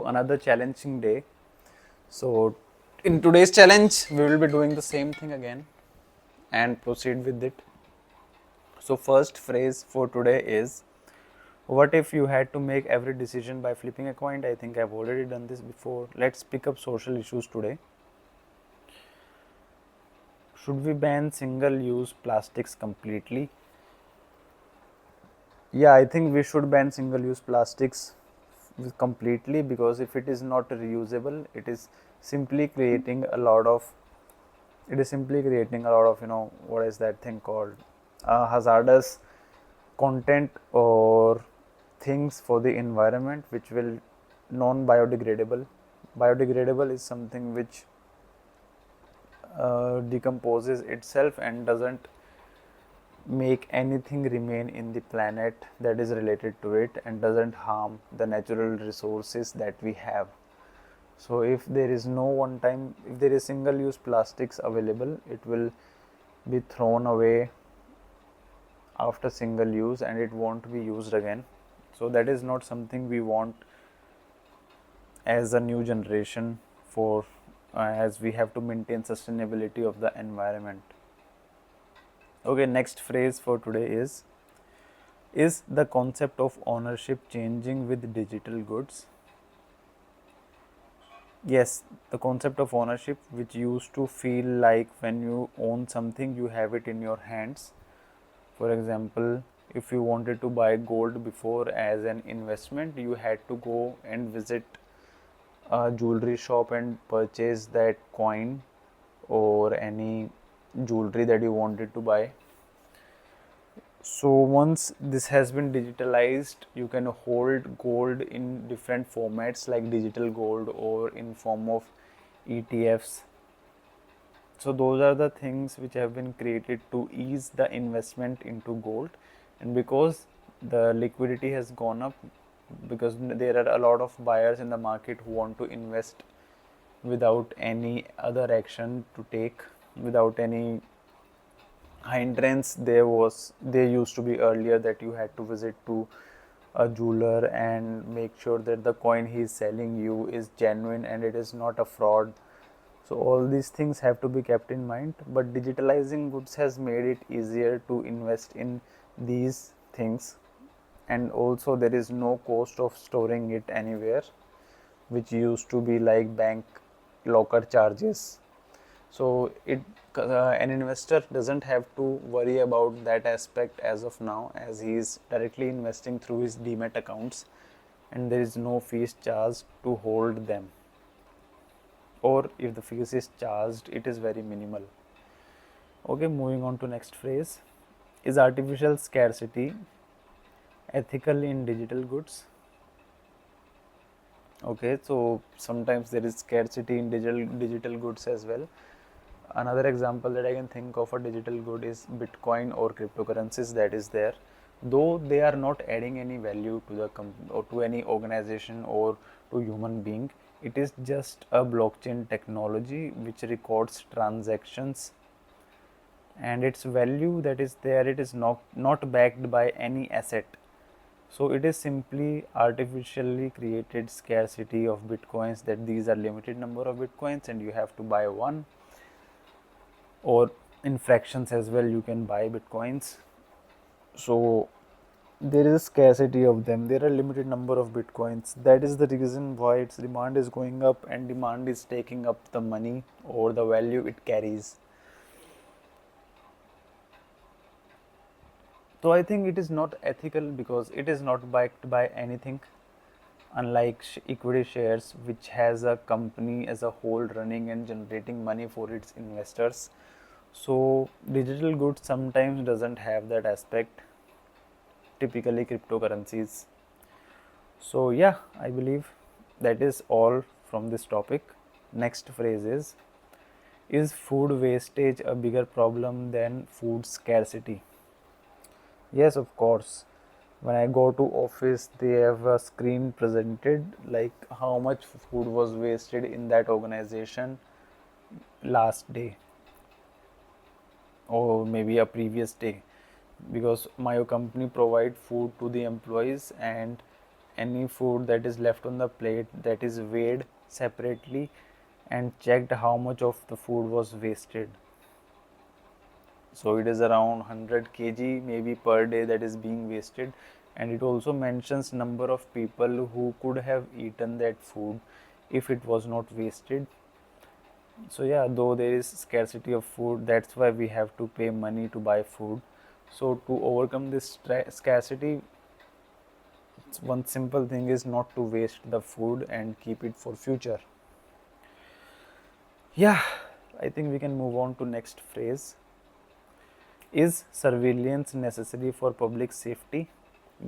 Another challenging day. So, in today's challenge, we will be doing the same thing again and proceed with it. So, first phrase for today is, what if you had to make every decision by flipping a coin? I think I've already done this before. Let's pick up social issues today. Should we ban single use plastics completely? Yeah, I think we should ban single use plastics completely, because if it is not reusable, it is simply creating a lot of, what is that thing called, hazardous content or things for the environment, which will non biodegradable. Biodegradable is something which decomposes itself and doesn't make anything remain in the planet that is related to it, and doesn't harm the natural resources that we have. So if there is if there is single use plastics available, it will be thrown away after single use and it won't be used again. So that is not something we want as a new generation, for as we have to maintain sustainability of the environment. Okay, next phrase for today is the concept of ownership changing with digital goods? Yes, the concept of ownership, which used to feel like when you own something, you have it in your hands. For example, if you wanted to buy gold before as an investment, you had to go and visit a jewelry shop and purchase that coin or any jewelry that you wanted to buy. So once this has been digitalized, you can hold gold in different formats like digital gold or in form of ETFs. So those are the things which have been created to ease the investment into gold. And because the liquidity has gone up, because there are a lot of buyers in the market who want to invest without any other action to take, without any hindrance. There used to be earlier that you had to visit to a jeweler and make sure that the coin he is selling you is genuine and it is not a fraud. So all these things have to be kept in mind, but digitalizing goods has made it easier to invest in these things, and also there is no cost of storing it anywhere, which used to be like bank locker charges. So an investor doesn't have to worry about that aspect as of now, as he is directly investing through his demat accounts and there is no fees charged to hold them, or if the fees is charged, it is very minimal. Okay, moving on to next phrase. Is artificial scarcity ethical in digital goods? Okay, so sometimes there is scarcity in digital goods as well. Another example that I can think of a digital good is Bitcoin or cryptocurrencies that is there. Though they are not adding any value to the or to any organization or to human being, it is just a blockchain technology which records transactions, and its value that is there, it is not backed by any asset. So it is simply artificially created scarcity of bitcoins, that these are limited number of bitcoins and you have to buy one, or in fractions as well you can buy bitcoins. So there is a scarcity of them, there are limited number of bitcoins. That is the reason why its demand is going up, and demand is taking up the money or the value it carries. So I think it is not ethical because it is not backed by anything, unlike equity shares, which has a company as a whole running and generating money for its investors. So digital goods sometimes doesn't have that aspect, typically cryptocurrencies. So yeah, I believe that is all from this topic. Next phrase is food wastage a bigger problem than food scarcity? Yes, of course. When I go to office, they have a screen presented like how much food was wasted in that organization last day or maybe a previous day, because my company provide food to the employees, and any food that is left on the plate, that is weighed separately and checked how much of the food was wasted. So it is around 100 kg maybe per day that is being wasted, and it also mentions number of people who could have eaten that food if it was not wasted. So yeah, though there is scarcity of food, that's why we have to pay money to buy food. So to overcome this scarcity, one simple thing is not to waste the food and keep it for future. Yeah, I think we can move on to next phrase. Is surveillance necessary for public safety?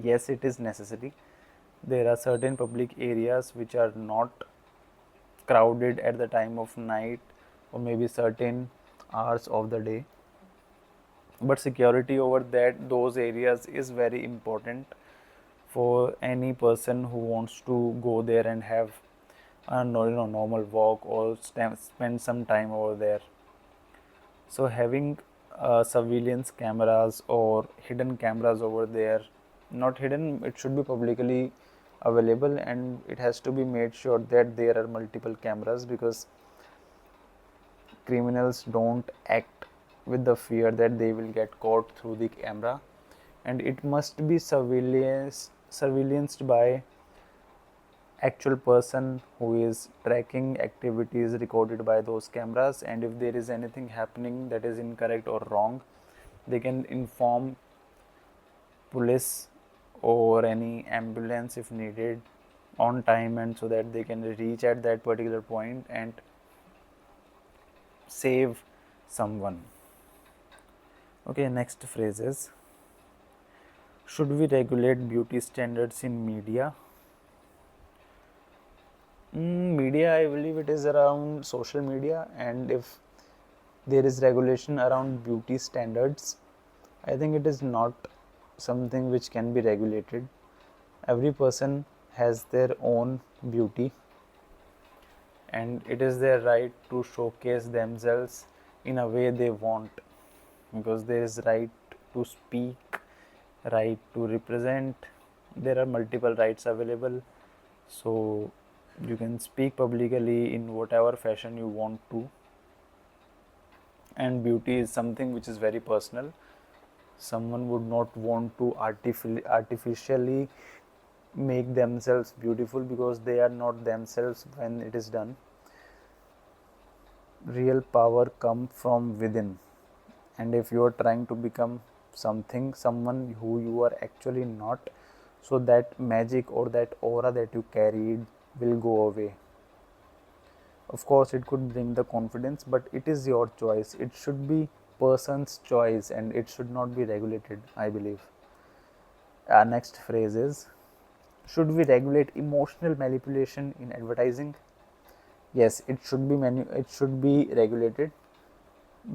Yes, it is necessary. There are certain public areas which are not crowded at the time of night or maybe certain hours of the day, but security over those areas is very important for any person who wants to go there and have a normal walk or spend some time over there. So having surveillance cameras or hidden cameras over there, not hidden, it should be publicly available, and it has to be made sure that there are multiple cameras, because criminals don't act with the fear that they will get caught through the camera, and it must be surveillanced by actual person who is tracking activities recorded by those cameras, and if there is anything happening that is incorrect or wrong, they can inform police or any ambulance if needed on time, and so that they can reach at that particular point and save someone. Okay, next phrase is, should we regulate beauty standards in media? Media, I believe it is around social media, and if there is regulation around beauty standards, I think it is not something which can be regulated. Every person has their own beauty, and it is their right to showcase themselves in a way they want, because there is right to speak, right to represent. There are multiple rights available, so you can speak publicly in whatever fashion you want to. And beauty is something which is very personal. Someone would not want to artificially make themselves beautiful, because they are not themselves when it is done. Real power comes from within, and if you are trying to become someone who you are actually not, so that magic or that aura that you carried will go away. Of course it could bring the confidence, but it is your choice. It should be person's choice, and it should not be regulated, I believe. Our next phrase is, should we regulate emotional manipulation in advertising? Yes, it should be regulated,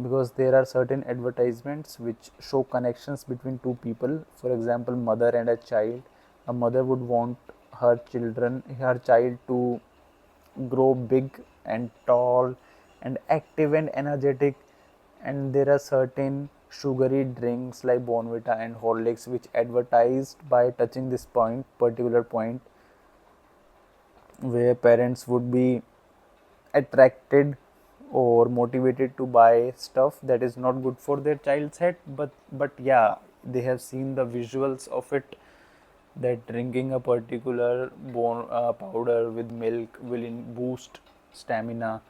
because there are certain advertisements which show connections between two people. For example, mother and a child. A mother would want her child to grow big and tall and active and energetic, and there are certain sugary drinks like Bonvita and Horlicks which advertised by touching this particular point, where parents would be attracted or motivated to buy stuff that is not good for their child's head, but yeah, they have seen the visuals of it, that drinking a particular powder with milk will boost stamina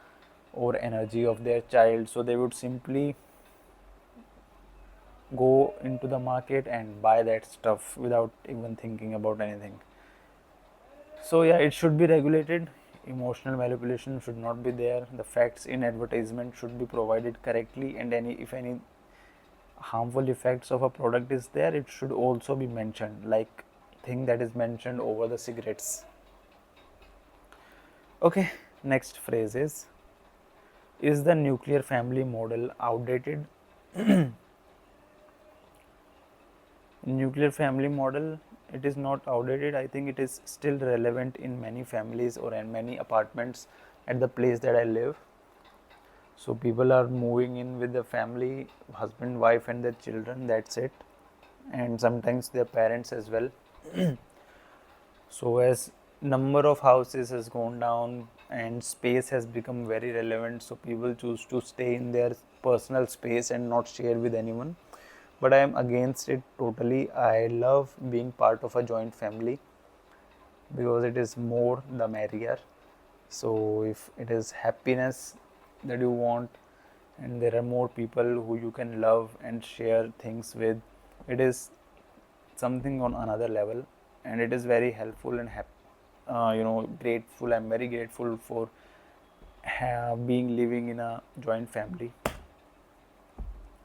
or energy of their child, so they would simply go into the market and buy that stuff without even thinking about anything. So yeah, it should be regulated. Emotional manipulation should not be there. The facts in advertisement should be provided correctly, and if any harmful effects of a product is there, it should also be mentioned, like thing that is mentioned over the cigarettes. Okay, next phrase is the nuclear family model outdated? Nuclear family model, it is not outdated. I think it is still relevant in many families or in many apartments at the place that I live. So people are moving in with the family, husband, wife and their children, that's it, and sometimes their parents as well. So as number of houses has gone down and space has become very relevant, so people choose to stay in their personal space and not share with anyone. But I am against it totally. I love being part of a joint family because it is more the merrier. So if it is happiness that you want and there are more people who you can love and share things with, it is something on another level, and it is very helpful and grateful. I'm very grateful for being living in a joint family.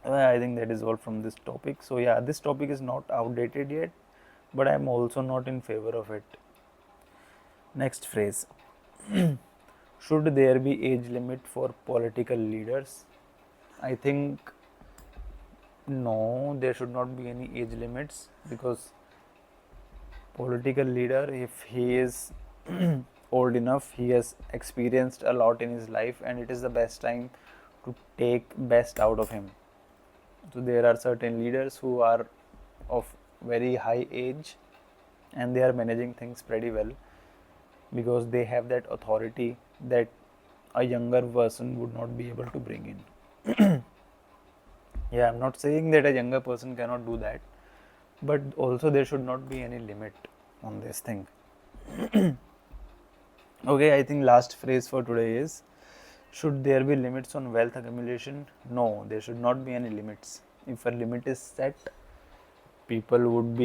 I think that is all from this topic. So yeah, this topic is not outdated yet, but I'm also not in favor of it. Next phrase. Should there be age limit for political leaders? I think no, there should not be any age limits, because political leader, if he is old enough, he has experienced a lot in his life, and it is the best time to take best out of him. So there are certain leaders who are of very high age and they are managing things pretty well because they have that authority that a younger person would not be able to bring in. Yeah, I'm not saying that a younger person cannot do that, but also there should not be any limit on this thing. Okay, I think last phrase for today is, should there be limits on wealth accumulation? No, there should not be any limits. If a limit is set, people would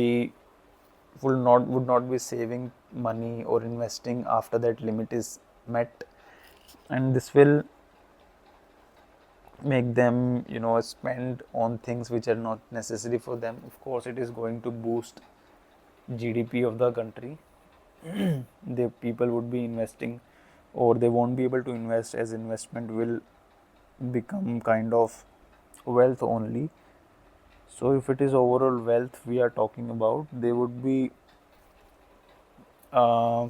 not be saving money or investing after that limit is met, and this will make them spend on things which are not necessary for them. Of course, it is going to boost GDP of the country. The people would be investing, or they won't be able to invest, as investment will become kind of wealth only. So if it is overall wealth we are talking about, they would be uh,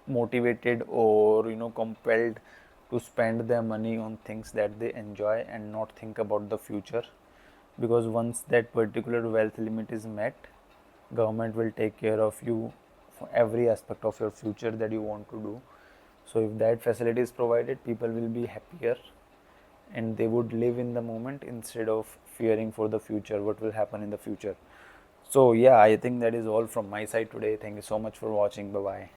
motivated or compelled to spend their money on things that they enjoy and not think about the future, because once that particular wealth limit is met, government will take care of you for every aspect of your future that you want to do. So if that facility is provided, people will be happier and they would live in the moment instead of fearing for the future, what will happen in the future. So yeah, I think that is all from my side today. Thank you so much for watching. Bye bye.